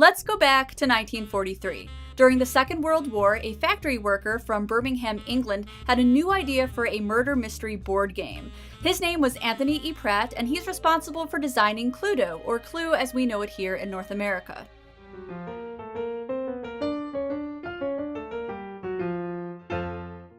Let's go back to 1943. During the Second World War, a factory worker from Birmingham, England, had a new idea for a murder mystery board game. His name was Anthony E. Pratt, and he's responsible for designing Cluedo, or Clue as we know it here in North America.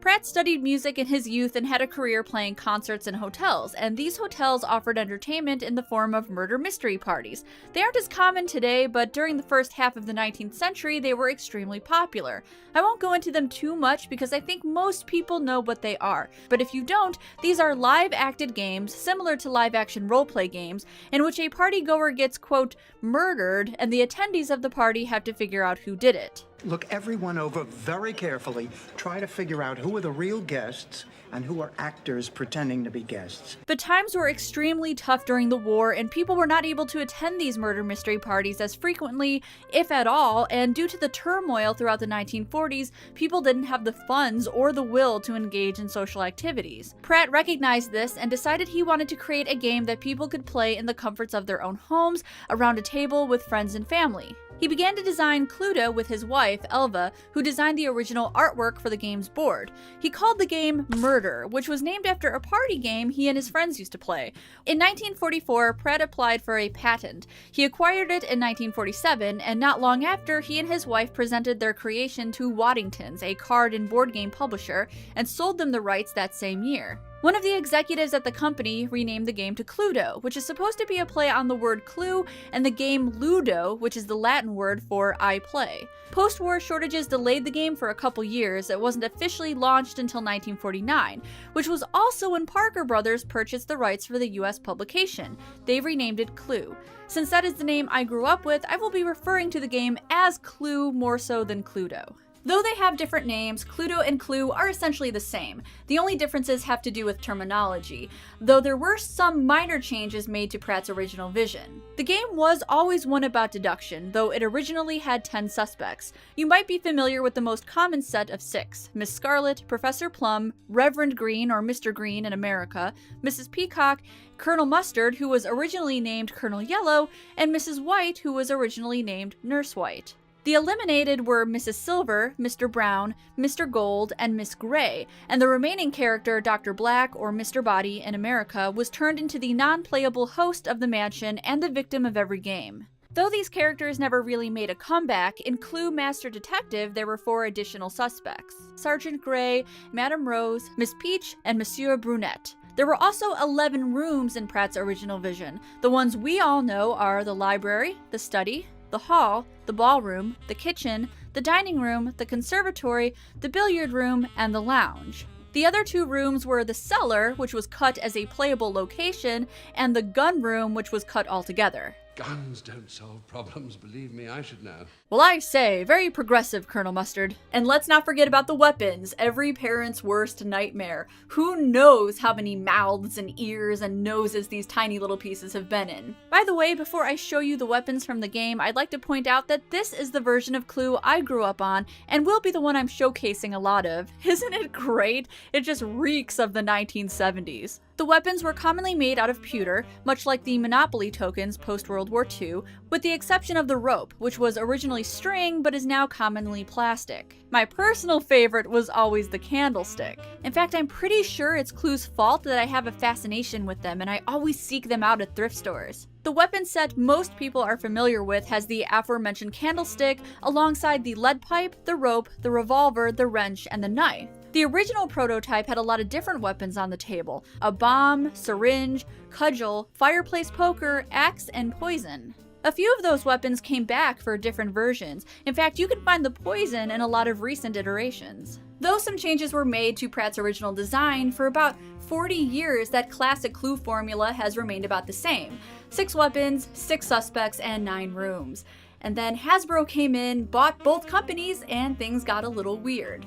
Pratt studied music in his youth and had a career playing concerts in hotels, and these hotels offered entertainment in the form of murder mystery parties. They aren't as common today, but during the first half of the 19th century, they were extremely popular. I won't go into them too much because I think most people know what they are, but if you don't, these are live-acted games, similar to live-action roleplay games, in which a party-goer gets, quote, murdered, and the attendees of the party have to figure out who did it. Look everyone over very carefully. Try to figure out who are the real guests and who are actors pretending to be guests. But times were extremely tough during the war, and people were not able to attend these murder mystery parties as frequently, if at all, and due to the turmoil throughout the 1940s, people didn't have the funds or the will to engage in social activities. Pratt recognized this and decided he wanted to create a game that people could play in the comforts of their own homes, around a table with friends and family. He began to design Cluedo with his wife, Elva, who designed the original artwork for the game's board. He called the game Murder, which was named after a party game he and his friends used to play. In 1944, Pratt applied for a patent. He acquired it in 1947, and not long after, he and his wife presented their creation to Waddington's, a card and board game publisher, and sold them the rights that same year. One of the executives at the company renamed the game to Cluedo, which is supposed to be a play on the word clue, and the game Ludo, which is the Latin word for I play. Post-war shortages delayed the game for a couple years. It wasn't officially launched until 1949, which was also when Parker Brothers purchased the rights for the US publication. They renamed it Clue. Since that is the name I grew up with, I will be referring to the game as Clue more so than Cluedo. Though they have different names, Cluedo and Clue are essentially the same. The only differences have to do with terminology, though there were some minor changes made to Pratt's original vision. The game was always one about deduction, though it originally had 10 suspects. You might be familiar with the most common set of 6: Miss Scarlet, Professor Plum, Reverend Green or Mr. Green in America, Mrs. Peacock, Colonel Mustard, who was originally named Colonel Yellow, and Mrs. White, who was originally named Nurse White. The eliminated were Mrs. Silver, Mr. Brown, Mr. Gold, and Miss Gray, and the remaining character, Dr. Black or Mr. Body in America, was turned into the non-playable host of the mansion and the victim of every game. Though these characters never really made a comeback, in Clue Master Detective there were 4 additional suspects: Sergeant Gray, Madame Rose, Miss Peach, and Monsieur Brunette. There were also 11 rooms in Pratt's original vision. The ones we all know are the library, the study, the hall, the ballroom, the kitchen, the dining room, the conservatory, the billiard room, and the lounge. The other 2 rooms were the cellar, which was cut as a playable location, and the gun room, which was cut altogether. Guns don't solve problems, believe me, I should know. Well, I say, very progressive, Colonel Mustard. And let's not forget about the weapons, every parent's worst nightmare. Who knows how many mouths and ears and noses these tiny little pieces have been in. By the way, before I show you the weapons from the game, I'd like to point out that this is the version of Clue I grew up on, and will be the one I'm showcasing a lot of. Isn't it great? It just reeks of the 1970s. The weapons were commonly made out of pewter, much like the Monopoly tokens post-World War II, with the exception of the rope, which was originally string but is now commonly plastic. My personal favorite was always the candlestick. In fact, I'm pretty sure it's Clue's fault that I have a fascination with them and I always seek them out at thrift stores. The weapon set most people are familiar with has the aforementioned candlestick alongside the lead pipe, the rope, the revolver, the wrench, and the knife. The original prototype had a lot of different weapons on the table: a bomb, syringe, cudgel, fireplace poker, axe, and poison. A few of those weapons came back for different versions. In fact, you can find the poison in a lot of recent iterations. Though some changes were made to Pratt's original design, for about 40 years that classic Clue formula has remained about the same: 6 weapons, 6 suspects, and 9 rooms. And then Hasbro came in, bought both companies, and things got a little weird.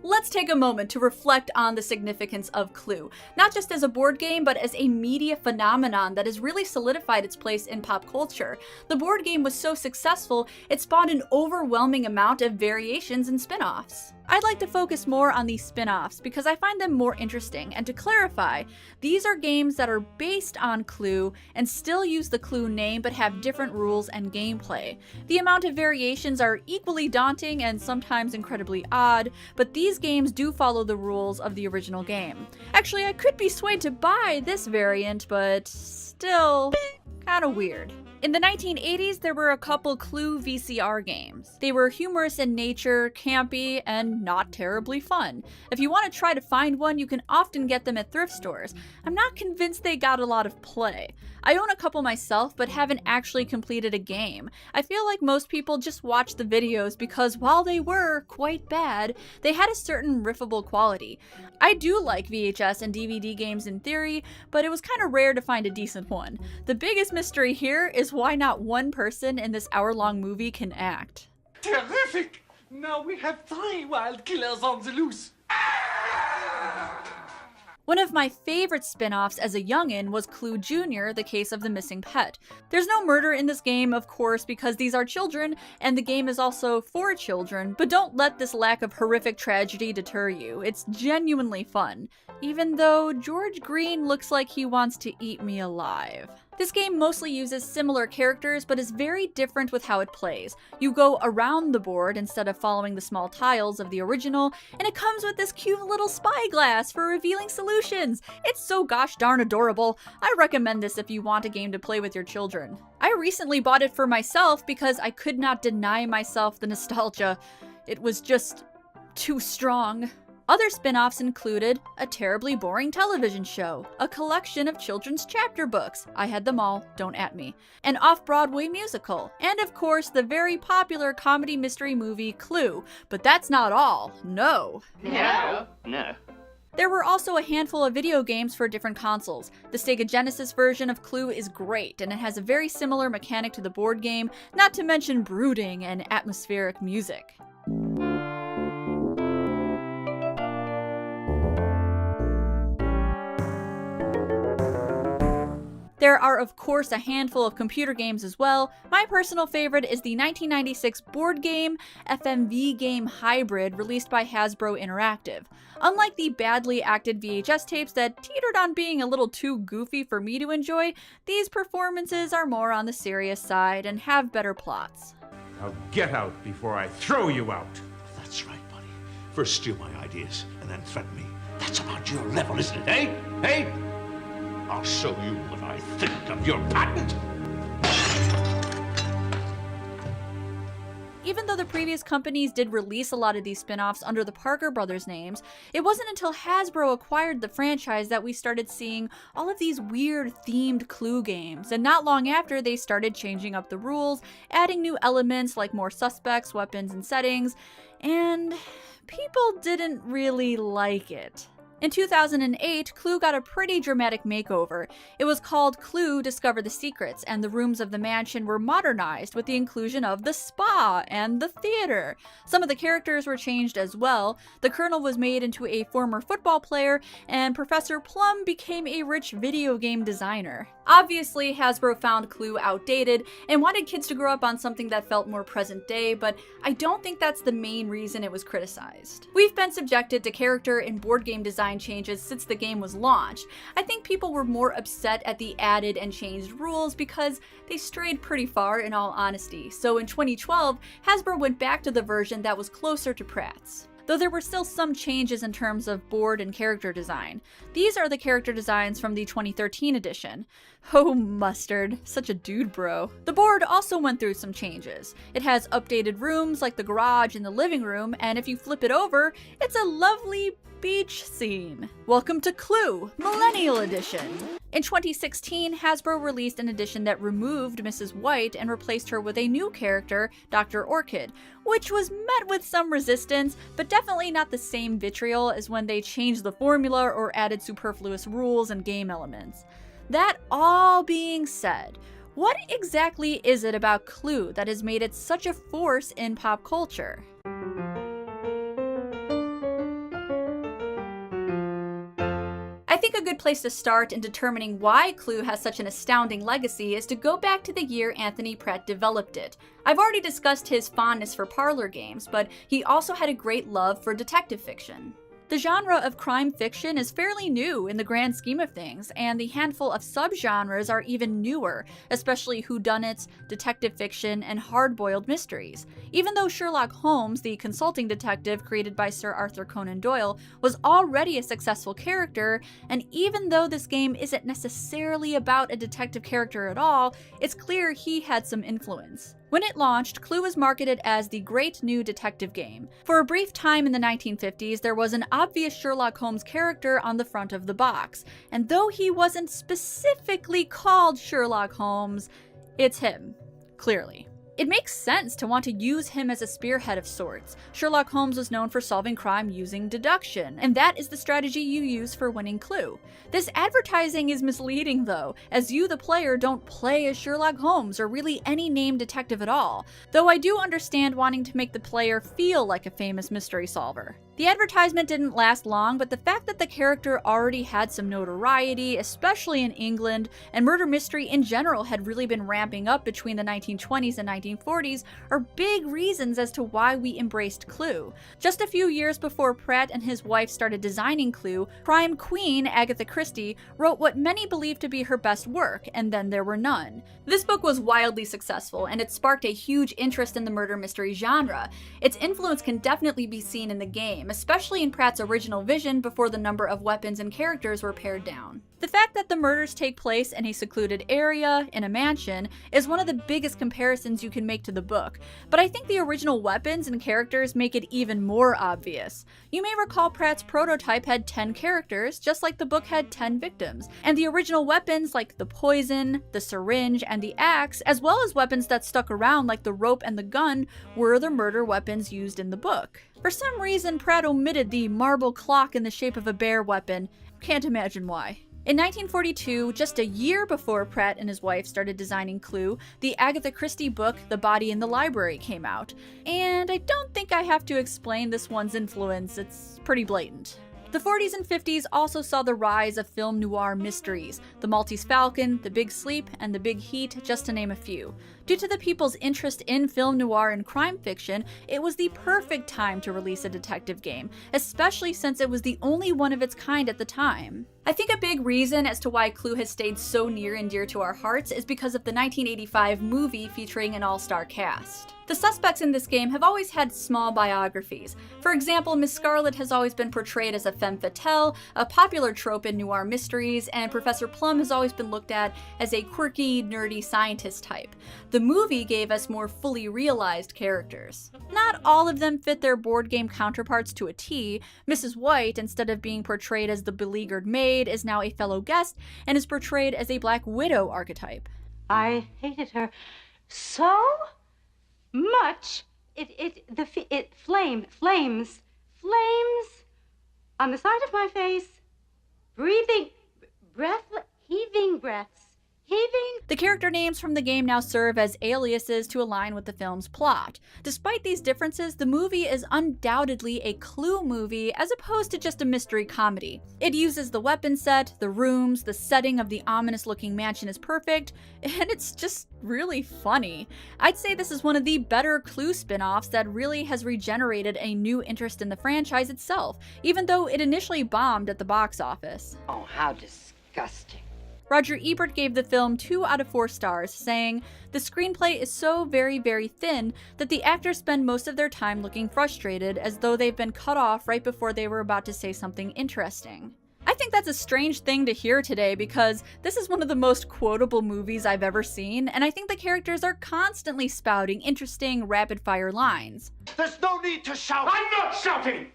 Let's take a moment to reflect on the significance of Clue, not just as a board game, but as a media phenomenon that has really solidified its place in pop culture. The board game was so successful, it spawned an overwhelming amount of variations and spin-offs. I'd like to focus more on these spin-offs because I find them more interesting, and to clarify, these are games that are based on Clue and still use the Clue name but have different rules and gameplay. The amount of variations are equally daunting and sometimes incredibly odd, but these games do follow the rules of the original game. Actually, I could be swayed to buy this variant, but still kinda weird. In the 1980s, there were a couple Clue VCR games. They were humorous in nature, campy, and not terribly fun. If you want to try to find one, you can often get them at thrift stores. I'm not convinced they got a lot of play. I own a couple myself, but haven't actually completed a game. I feel like most people just watch the videos because while they were quite bad, they had a certain riffable quality. I do like VHS and DVD games in theory, but it was kind of rare to find a decent one. The biggest mystery here is why not one person in this hour-long movie can act. Terrific! Now we have 3 wild killers on the loose. One of my favorite spin-offs as a youngin' was Clue Jr., The Case of the Missing Pet. There's no murder in this game, of course, because these are children, and the game is also for children, but don't let this lack of horrific tragedy deter you. It's genuinely fun, even though George Green looks like he wants to eat me alive. This game mostly uses similar characters, but is very different with how it plays. You go around the board instead of following the small tiles of the original, and it comes with this cute little spyglass for revealing solutions. It's so gosh darn adorable. I recommend this if you want a game to play with your children. I recently bought it for myself because I could not deny myself the nostalgia. It was just too strong. Other spin-offs included A Terribly Boring Television Show, a collection of children's chapter books, I had them all, don't at me, an off-Broadway musical, and of course the very popular comedy mystery movie Clue. But that's not all, no. No. There were also a handful of video games for different consoles. The Sega Genesis version of Clue is great, and it has a very similar mechanic to the board game, not to mention brooding and atmospheric music. There are of course a handful of computer games as well. My personal favorite is the 1996 board game FMV game Hybrid released by Hasbro Interactive. Unlike the badly acted VHS tapes that teetered on being a little too goofy for me to enjoy, these performances are more on the serious side and have better plots. Now get out before I throw you out. That's right, buddy. First steal my ideas, and then threaten me. That's about your level, isn't it, eh? Hey? I'll show you what I think of your patent! Even though the previous companies did release a lot of these spin-offs under the Parker Brothers names, it wasn't until Hasbro acquired the franchise that we started seeing all of these weird themed Clue games, and not long after they started changing up the rules, adding new elements like more suspects, weapons, and settings, and people didn't really like it. In 2008, Clue got a pretty dramatic makeover. It was called Clue Discover the Secrets, and the rooms of the mansion were modernized with the inclusion of the spa and the theater. Some of the characters were changed as well. The Colonel was made into a former football player, and Professor Plum became a rich video game designer. Obviously, Hasbro found Clue outdated and wanted kids to grow up on something that felt more present day, but I don't think that's the main reason it was criticized. We've been subjected to character and board game design changes since the game was launched. I think people were more upset at the added and changed rules because they strayed pretty far, in all honesty. So in 2012, Hasbro went back to the version that was closer to Pratt's, though there were still some changes in terms of board and character design. These are the character designs from the 2013 edition. Oh, Mustard, such a dude bro. The board also went through some changes. It has updated rooms like the garage and the living room, and if you flip it over, it's a lovely beach scene. Welcome to Clue, Millennial Edition. In 2016, Hasbro released an edition that removed Mrs. White and replaced her with a new character, Dr. Orchid, which was met with some resistance, but definitely not the same vitriol as when they changed the formula or added superfluous rules and game elements. That all being said, what exactly is it about Clue that has made it such a force in pop culture? I I think a good place to start in determining why Clue has such an astounding legacy is to go back to the year Anthony Pratt developed it. I've already discussed his fondness for parlor games, but he also had a great love for detective fiction. The genre of crime fiction is fairly new in the grand scheme of things, and the handful of subgenres are even newer, especially whodunits, detective fiction, and hard-boiled mysteries. Even though Sherlock Holmes, the consulting detective created by Sir Arthur Conan Doyle, was already a successful character, and even though this game isn't necessarily about a detective character at all, it's clear he had some influence. When it launched, Clue was marketed as the great new detective game. For a brief time in the 1950s, there was an obvious Sherlock Holmes character on the front of the box, and though he wasn't specifically called Sherlock Holmes, it's him, clearly. It makes sense to want to use him as a spearhead of sorts. Sherlock Holmes was known for solving crime using deduction, and that is the strategy you use for winning Clue. This advertising is misleading though, as you the player don't play as Sherlock Holmes or really any named detective at all, though I do understand wanting to make the player feel like a famous mystery solver. The advertisement didn't last long, but the fact that the character already had some notoriety, especially in England, and murder mystery in general had really been ramping up between the 1920s and 1940s are big reasons as to why we embraced Clue. Just a few years before Pratt and his wife started designing Clue, crime queen Agatha Christie wrote what many believed to be her best work, And Then There Were None. This book was wildly successful, and it sparked a huge interest in the murder mystery genre. Its influence can definitely be seen in the game, especially in Pratt's original vision before the number of weapons and characters were pared down. The fact that the murders take place in a secluded area, in a mansion, is one of the biggest comparisons you can make to the book, but I think the original weapons and characters make it even more obvious. You may recall Pratt's prototype had 10 characters, just like the book had 10 victims, and the original weapons like the poison, the syringe, and the axe, as well as weapons that stuck around like the rope and the gun, were the murder weapons used in the book. For some reason, Pratt omitted the marble clock in the shape of a bear weapon. Can't imagine why. In 1942, just a year before Pratt and his wife started designing Clue, the Agatha Christie book, The Body in the Library, came out. And I don't think I have to explain this one's influence, it's pretty blatant. The 40s and 50s also saw the rise of film noir mysteries, The Maltese Falcon, The Big Sleep, and The Big Heat, just to name a few. Due to the people's interest in film noir and crime fiction, it was the perfect time to release a detective game, especially since it was the only one of its kind at the time. I think a big reason as to why Clue has stayed so near and dear to our hearts is because of the 1985 movie featuring an all-star cast. The suspects in this game have always had small biographies. For example, Miss Scarlet has always been portrayed as a femme fatale, a popular trope in noir mysteries, and Professor Plum has always been looked at as a quirky, nerdy scientist type. The movie gave us more fully realized characters. Not all of them fit their board game counterparts to a T. Mrs. White, instead of being portrayed as the beleaguered maid, is now a fellow guest and is portrayed as a Black Widow archetype. I hated her so much. Flames on the side of my face, heaving breaths. The character names from the game now serve as aliases to align with the film's plot. Despite these differences, the movie is undoubtedly a Clue movie as opposed to just a mystery comedy. It uses the weapon set, the rooms, the setting of the ominous-looking mansion is perfect, and it's just really funny. I'd say this is one of the better Clue spin-offs that really has regenerated a new interest in the franchise itself, even though it initially bombed at the box office. Oh, how disgusting. Roger Ebert gave the film 2 out of 4 stars, saying, "The screenplay is so very, very thin that the actors spend most of their time looking frustrated, as though they've been cut off right before they were about to say something interesting." I think that's a strange thing to hear today because this is one of the most quotable movies I've ever seen, and I think the characters are constantly spouting interesting, rapid-fire lines. There's no need to shout. I'm not shouting!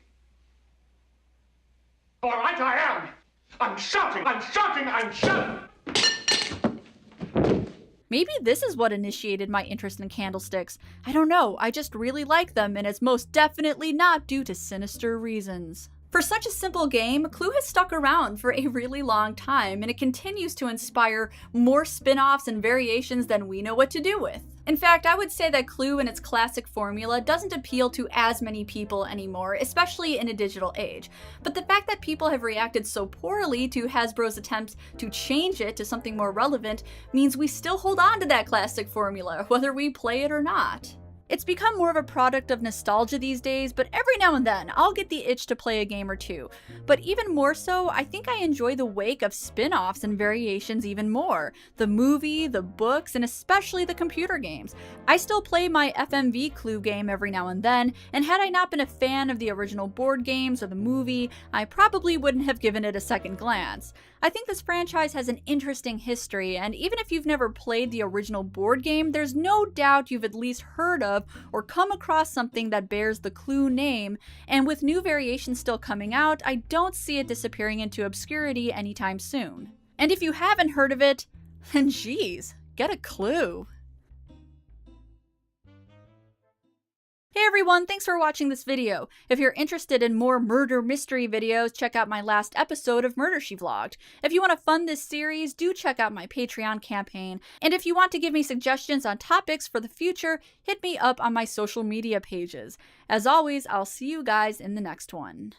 All right, I am. I'm shouting! Maybe this is what initiated my interest in candlesticks. I don't know, I just really like them, and it's most definitely not due to sinister reasons. For such a simple game, Clue has stuck around for a really long time, and it continues to inspire more spin-offs and variations than we know what to do with. In fact, I would say that Clue in its classic formula doesn't appeal to as many people anymore, especially in a digital age. But the fact that people have reacted so poorly to Hasbro's attempts to change it to something more relevant means we still hold on to that classic formula, whether we play it or not. It's become more of a product of nostalgia these days, but every now and then I'll get the itch to play a game or two. But even more so, I think I enjoy the wake of spin-offs and variations even more. The movie, the books, and especially the computer games. I still play my FMV Clue game every now and then, and had I not been a fan of the original board games or the movie, I probably wouldn't have given it a second glance. I think this franchise has an interesting history, and even if you've never played the original board game, there's no doubt you've at least heard of or come across something that bears the Clue name, and with new variations still coming out, I don't see it disappearing into obscurity anytime soon. And if you haven't heard of it, then geez, get a clue. Hey everyone, thanks for watching this video. If you're interested in more murder mystery videos, check out my last episode of Murder She Vlogged. If you want to fund this series, do check out my Patreon campaign. And if you want to give me suggestions on topics for the future, hit me up on my social media pages. As always, I'll see you guys in the next one.